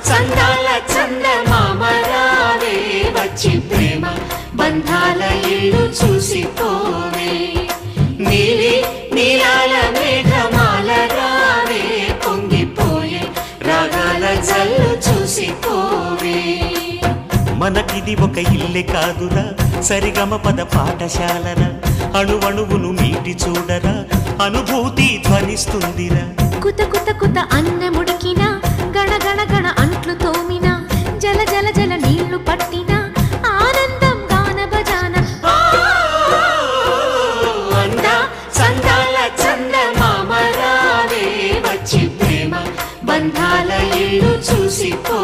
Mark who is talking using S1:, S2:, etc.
S1: చందాల చందమామ రావే వచ్చి ప్రేమ బంధాల ఇల్లు చూసిపోవే నీలి నీలాల మేఘమాల రావే పొంగిపోయే రాగాల జల్లు చూసిపోవే
S2: మనకిది ఒక ఇల్లే కాదురా సరిగమ పద పాఠశాలరా అణువణువును మీటి చూడరా అనుభూతి ధ్వనిస్తుందిరా
S3: కుత కుత కుత అన్నముడికినా గణ గణ గణ అంట్లు తోమినా జల జల జల నీళ్లు పట్టినా ఆనందం గాన భజాన
S1: అందా చందాల చందమామ రావే వచ్చి ప్రేమ బంధాల ఇల్లు చూసిపో